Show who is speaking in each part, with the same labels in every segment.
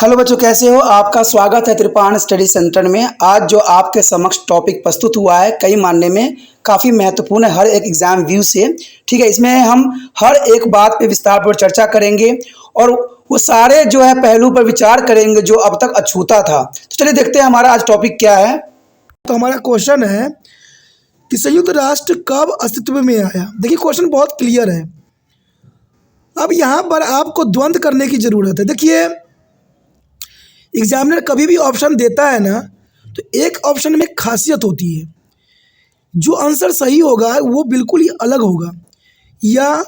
Speaker 1: Hello बच्चों, कैसे हो? आपका स्वागत है त्रिपाण स्टडी सेंटर में। आज जो आपके समक्ष टॉपिक प्रस्तुत हुआ है कई मानने में काफ़ी महत्वपूर्ण है हर एक एग्जाम व्यू से। ठीक है, इसमें हम हर एक बात पे विस्तार पर चर्चा करेंगे और वो सारे जो है पहलू पर विचार करेंगे जो अब तक अछूता था। तो चलिए देखते हैं हमारा आज टॉपिक क्या है।
Speaker 2: तो हमारा क्वेश्चन है कि संयुक्त राष्ट्र कब अस्तित्व में आया। देखिए क्वेश्चन बहुत क्लियर है। अब यहाँ पर आपको द्वंद्व करने की ज़रूरत है। देखिए एग्जामिनर कभी भी ऑप्शन देता है ना, तो एक ऑप्शन में खासियत होती है, जो आंसर सही होगा वो बिल्कुल ही अलग होगा या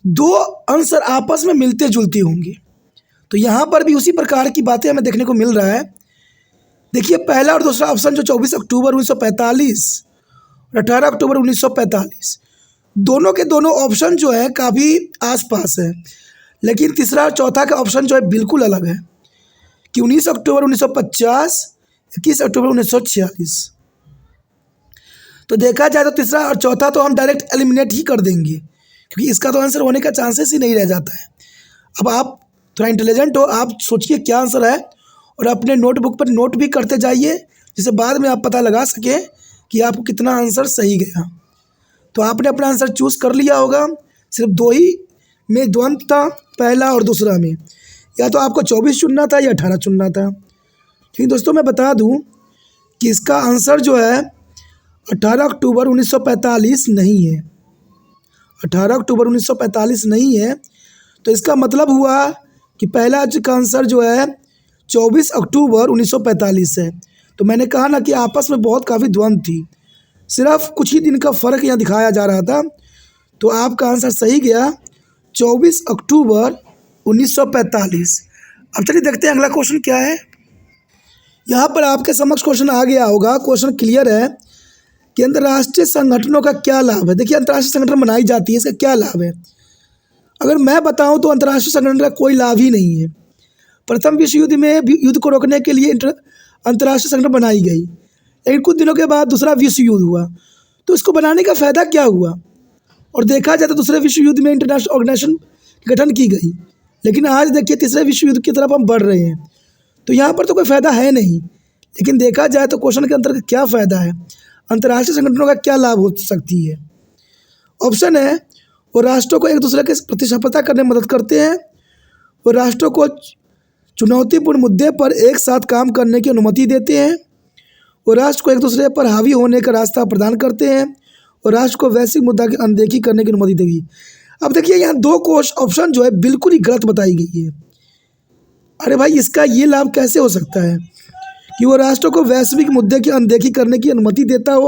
Speaker 2: दो आंसर आपस में मिलते जुलते होंगे। तो यहाँ पर भी उसी प्रकार की बातें हमें देखने को मिल रहा है। देखिए पहला और दूसरा ऑप्शन जो 24 अक्टूबर 1945 और 18 अक्टूबर 1945, दोनों के दोनों ऑप्शन जो है काफ़ी आसपास है, लेकिन तीसरा और चौथा का ऑप्शन जो है बिल्कुल अलग है कि 19 अक्टूबर 1950, 21 अक्टूबर 1946। तो देखा जाए तो तीसरा और चौथा तो हम डायरेक्ट एलिमिनेट ही कर देंगे, क्योंकि इसका तो आंसर होने का चांसेस ही नहीं रह जाता है। अब आप थोड़ा इंटेलिजेंट हो, आप सोचिए क्या आंसर है और अपने नोटबुक पर नोट भी करते जाइए, जिससे बाद में आप पता लगा सकें कि आपको कितना आंसर सही गया। तो आपने अपना आंसर चूज़ कर लिया होगा। सिर्फ दो ही में द्वंद्व था, पहला और दूसरा में, या तो आपको 24 चुनना था या 18 चुनना था। ठीक दोस्तों, मैं बता दूं कि इसका आंसर जो है 18 अक्टूबर 1945 नहीं है। 18 अक्टूबर 1945 नहीं है। तो इसका मतलब हुआ कि पहला का आंसर जो है 24 अक्टूबर 1945 है। तो मैंने कहा ना कि आपस में बहुत काफ़ी द्वंद्व थी, सिर्फ कुछ ही दिन का फ़र्क यहाँ दिखाया जा रहा था। तो आपका आंसर सही गया 24 अक्टूबर 1945। अब चलिए देखते हैं अगला क्वेश्चन क्या है। यहाँ पर आपके समक्ष क्वेश्चन आ गया होगा। क्वेश्चन क्लियर है कि अंतर्राष्ट्रीय संगठनों का क्या लाभ है। देखिए अंतर्राष्ट्रीय संगठन बनाई जाती है, इसका क्या लाभ है। अगर मैं बताऊं तो अंतर्राष्ट्रीय संगठन का कोई लाभ ही नहीं है। प्रथम विश्व युद्ध में युद्ध को रोकने के लिए अंतर्राष्ट्रीय संगठन बनाई गई, लेकिन कुछ दिनों के बाद दूसरा विश्व युद्ध हुआ, तो इसको बनाने का फ़ायदा क्या हुआ। और देखा जाए तो दूसरे विश्व युद्ध में इंटरनेशनल ऑर्गेनाइजेशन गठन की गई, लेकिन आज देखिए तीसरे विश्व युद्ध की तरफ हम बढ़ रहे हैं, तो यहाँ पर तो कोई फ़ायदा है नहीं। लेकिन देखा जाए तो क्वेश्चन के अंतर्गत क्या फ़ायदा है, अंतर्राष्ट्रीय संगठनों का क्या लाभ हो सकती है। ऑप्शन है वो राष्ट्रों को एक दूसरे के प्रतिस्पर्धा करने में मदद करते हैं, वो राष्ट्रों को चुनौतीपूर्ण मुद्दे पर एक साथ काम करने की अनुमति देते हैं, वो राष्ट्र को एक दूसरे पर हावी होने का रास्ता प्रदान करते हैं, और राष्ट्र को वैश्विक मुद्दा की अनदेखी करने की अनुमति देगी। अब देखिए यहाँ दो ऑप्शन जो है बिल्कुल ही गलत बताई गई है। अरे भाई, इसका ये लाभ कैसे हो सकता है कि वो राष्ट्रों को वैश्विक मुद्दे की अनदेखी करने की अनुमति देता हो।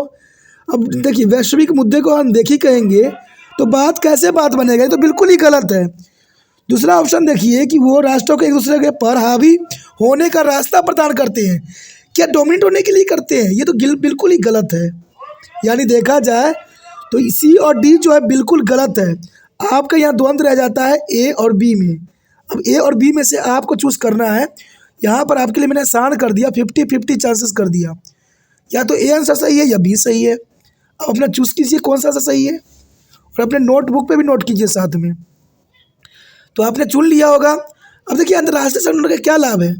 Speaker 2: अब देखिए वैश्विक मुद्दे को अनदेखी कहेंगे तो बात कैसे बात बनेगा, ये तो बिल्कुल ही गलत है। दूसरा ऑप्शन देखिए कि वो राष्ट्रों को एक दूसरे के पर हावी होने का रास्ता प्रदान करते हैं, क्या डोमिनेट होने के लिए करते हैं, ये तो बिल्कुल ही गलत है। यानी देखा जाए तो सी और डी जो है बिल्कुल गलत है। आपका यहाँ द्वंद्व रह जाता है ए और बी में। अब ए और बी में से आपको चूज़ करना है। यहाँ पर आपके लिए मैंने आसान कर दिया, 50-50 चांसेस कर दिया, या तो ए आंसर सही है या बी सही है। अब अपना चूज़ कीजिए कौन सा आंसर सही है, और अपने नोटबुक पे भी नोट कीजिए साथ में। तो आपने चुन लिया होगा। अब देखिए अंतर्राष्ट्रीय संगठन का क्या लाभ है।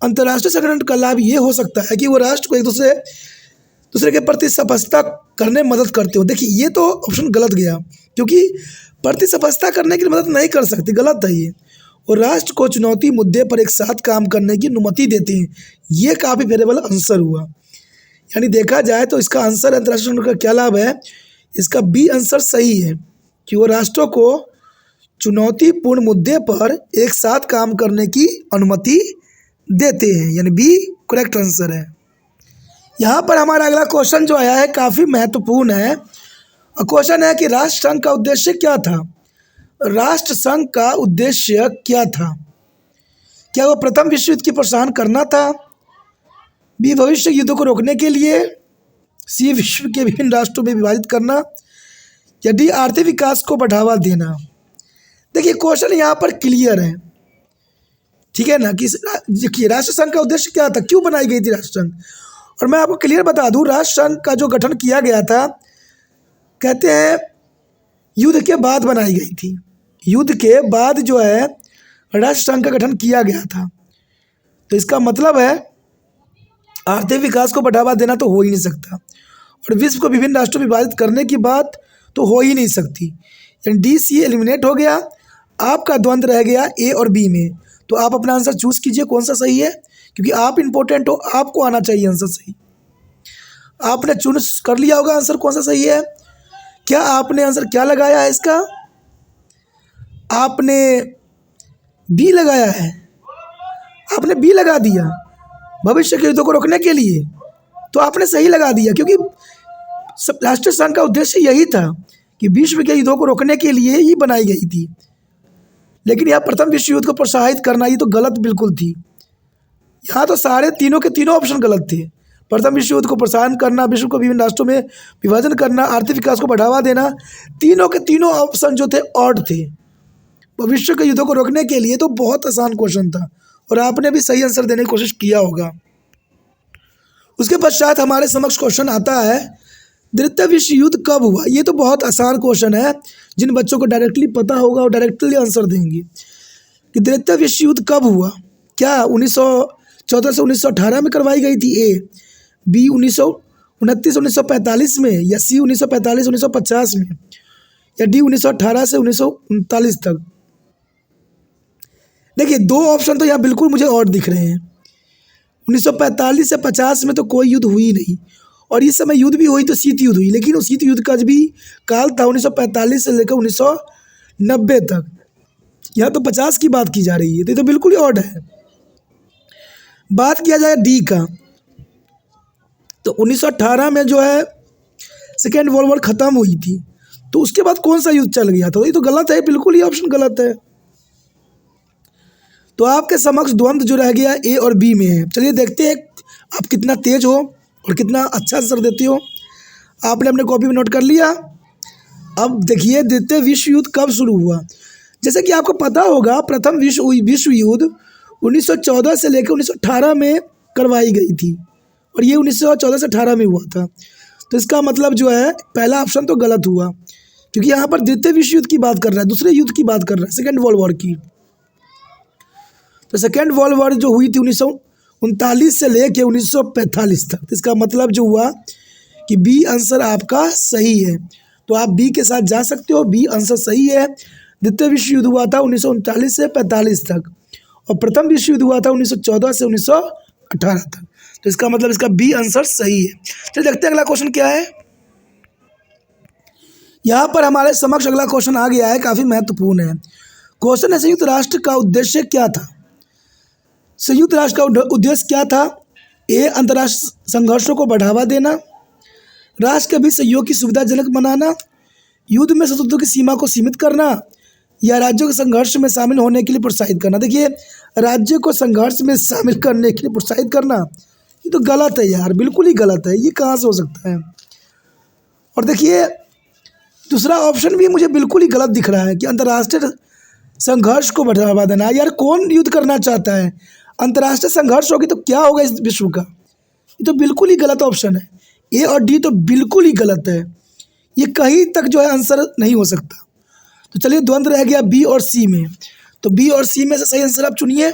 Speaker 2: अंतर्राष्ट्रीय संगठन का लाभ ये हो सकता है कि वो राष्ट्र को एक दूसरे के प्रतिस्पर्धा करने में मदद करते हो। देखिए ये तो ऑप्शन गलत गया, क्योंकि प्रतिस्पर्धा करने की मदद नहीं कर सकते, गलत है ये। और राष्ट्र को चुनौती मुद्दे पर एक साथ काम करने की अनुमति देते हैं, ये काफ़ी फेवरेबल आंसर हुआ। यानी देखा जाए तो इसका आंसर अंतर्राष्ट्रीय संगठन का क्या लाभ है, इसका बी आंसर सही है कि वो राष्ट्रों को चुनौतीपूर्ण मुद्दे पर एक साथ काम करने की अनुमति देते हैं, यानी बी करेक्ट आंसर है। यहाँ पर हमारा अगला क्वेश्चन जो आया है काफ़ी महत्वपूर्ण है। और क्वेश्चन है कि राष्ट्र संघ का उद्देश्य क्या था। राष्ट्र संघ का उद्देश्य क्या था। क्या वो प्रथम विश्व युद्ध की प्रोत्साहन करना था, बी भविष्य युद्धों को रोकने के लिए, सी विश्व के विभिन्न राष्ट्रों में विभाजित करना, या डी आर्थिक विकास को बढ़ावा देना। देखिए क्वेश्चन यहाँ पर क्लियर है, ठीक है ना, कि देखिए राष्ट्र संघ का उद्देश्य क्या था, क्यों बनाई गई थी राष्ट्र संघ। और मैं आपको क्लियर बता दूं, राष्ट्र संघ का जो गठन किया गया था, कहते हैं युद्ध के बाद बनाई गई थी। युद्ध के बाद जो है राष्ट्र संघ का गठन किया गया था। तो इसका मतलब है आर्थिक विकास को बढ़ावा देना तो हो ही नहीं सकता, और विश्व को विभिन्न राष्ट्रों में विभाजित करने की बात तो हो ही नहीं सकती। यानी डी सी एलिमिनेट हो गया, आपका द्वंद्व रह गया ए और बी में। तो आप अपना आंसर चूज़ कीजिए कौन सा सही है, क्योंकि आप इम्पोर्टेंट हो, आपको आना चाहिए आंसर सही। आपने चूज कर लिया होगा आंसर कौन सा सही है। क्या आपने आंसर क्या लगाया है इसका, आपने बी लगाया है, आपने बी लगा दिया भविष्य के युद्धों को रोकने के लिए, तो आपने सही लगा दिया, क्योंकि राष्ट्रीय संघ का उद्देश्य यही था कि विश्व के युद्धों को रोकने के लिए ही बनाई गई थी। लेकिन यह प्रथम विश्व युद्ध को प्रोत्साहित करना ये तो गलत बिल्कुल थी। यहाँ तो सारे तीनों के तीनों ऑप्शन गलत थे। प्रथम विश्व युद्ध को प्रोत्साहन करना, विश्व को विभिन्न राष्ट्रों में विभाजन करना, आर्थिक विकास को बढ़ावा देना, तीनों के तीनों ऑप्शन जो थे ऑड थे। विश्व के युद्धों को रोकने के लिए तो बहुत आसान क्वेश्चन था, और आपने भी सही आंसर देने की कोशिश किया होगा। उसके पश्चात हमारे समक्ष क्वेश्चन आता है द्वितीय विश्व युद्ध कब हुआ। ये तो बहुत आसान क्वेश्चन है, जिन बच्चों को डायरेक्टली पता होगा वो डायरेक्टली आंसर देंगे कि द्वितीय विश्व युद्ध कब हुआ। क्या 1914 से 1918 में करवाई गई थी ए, बी 1929 1945 में, या सी 1945 1950 में, या डी 1918 से 1939 तक। देखिए दो ऑप्शन तो यहाँ बिल्कुल मुझे और दिख रहे हैं। 1945 से 50 में तो कोई युद्ध हुई नहीं, और इस समय युद्ध भी हुई तो शीत युद्ध हुई, लेकिन उस शीत युद्ध का भी काल था 1945 से लेकर 1990 तक। यहाँ तो 50 की बात की जा रही है, तो ये तो बिल्कुल ही ऑड है। बात किया जाए डी का, तो 1918 में जो है सेकेंड वर्ल्ड वॉर ख़त्म हुई थी, तो उसके बाद कौन सा युद्ध चल गया था, ये तो गलत है, बिल्कुल ही ऑप्शन गलत है। तो आपके समक्ष द्वंद्व जो रह गया ए और बी में है। चलिए देखते हैं आप कितना तेज हो और कितना अच्छा आंसर देते हो। आपने अपने कॉपी में नोट कर लिया। अब देखिए द्वितीय विश्व युद्ध कब शुरू हुआ। जैसे कि आपको पता होगा प्रथम विश्व युद्ध 1914 से लेकर 1918 में करवाई गई थी, और ये 1914 से 18 में हुआ था। तो इसका मतलब जो है पहला ऑप्शन तो गलत हुआ, क्योंकि यहाँ पर द्वितीय विश्व युद्ध की बात कर रहा है, दूसरे युद्ध की बात कर रहा है, सेकेंड वर्ल्ड वॉर की। तो सेकेंड वर्ल्ड वॉर जो हुई थी 1939 से लेके 1945 तक। तो इसका मतलब जो हुआ कि बी आंसर आपका सही है, तो आप बी के साथ जा सकते हो, बी आंसर सही है। द्वितीय विश्व युद्ध हुआ था 1939 से 45 तक, और प्रथम विश्व युद्ध हुआ था 1914 से 1918 तक। तो इसका मतलब इसका बी आंसर सही है। चलिए देखते हैं अगला क्वेश्चन क्या है। यहाँ पर हमारे समक्ष अगला क्वेश्चन आ गया है, काफ़ी महत्वपूर्ण है। क्वेश्चन है संयुक्त राष्ट्र का उद्देश्य क्या था। संयुक्त राष्ट्र का उद्देश्य क्या था। ए, अंतर्राष्ट्रीय संघर्षों को बढ़ावा देना, राष्ट्र के बीच सहयोग की सुविधाजनक बनाना, युद्ध में शत्रुत्व की सीमा को सीमित करना, या राज्यों के संघर्ष में शामिल होने के लिए प्रोत्साहित करना। देखिए राज्य को संघर्ष में शामिल करने के लिए प्रोत्साहित करना, ये तो गलत है यार, बिल्कुल ही गलत है, ये कहाँ से हो सकता है। और देखिए दूसरा ऑप्शन भी मुझे बिल्कुल ही गलत दिख रहा है कि अंतर्राष्ट्रीय संघर्ष को बढ़ावा देना। यार कौन युद्ध करना चाहता है। अंतर्राष्ट्रीय संघर्ष होगी तो क्या होगा इस विश्व का। ये तो बिल्कुल ही गलत ऑप्शन है। ए और डी तो बिल्कुल ही गलत है, ये कहीं तक जो है आंसर नहीं हो सकता। तो चलिए द्वंद्व रह गया बी और सी में। तो बी और सी में से सही आंसर आप चुनिए,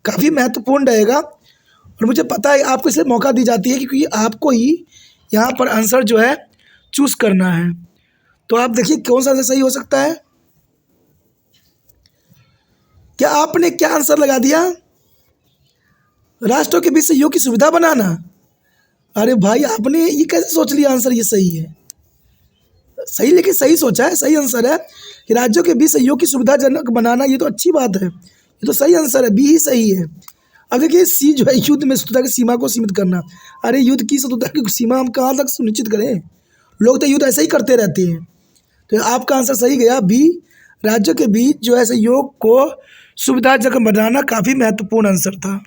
Speaker 2: काफ़ी महत्वपूर्ण रहेगा। और मुझे पता है आपको इसलिए मौका दी जाती है क्योंकि आपको ही यहाँ पर आंसर जो है चूज़ करना है। तो आप देखिए कौन सा आंसर सही हो सकता है। क्या आपने क्या आंसर लगा दिया, राष्ट्रों के बीच सहयोग की सुविधा बनाना। अरे भाई आपने ये कैसे सोच लिया आंसर ये सही है। सही, लेकिन सही सोचा है, सही आंसर है कि राज्यों के बीच सहयोग की सुविधाजनक बनाना। ये तो अच्छी बात है, ये तो सही आंसर है, बी ही सही है। अब देखिए सी जो है युद्ध में शत्रुता की सीमा को सीमित करना। अरे युद्ध की शत्रुता की सीमा हम कहाँ तक सुनिश्चित करें, लोग तो युद्ध ऐसे ही करते रहते हैं। तो आपका आंसर सही गया बी, राज्यों के बीच जो है सहयोग को सुविधाजनक बनाना काफ़ी महत्वपूर्ण आंसर था।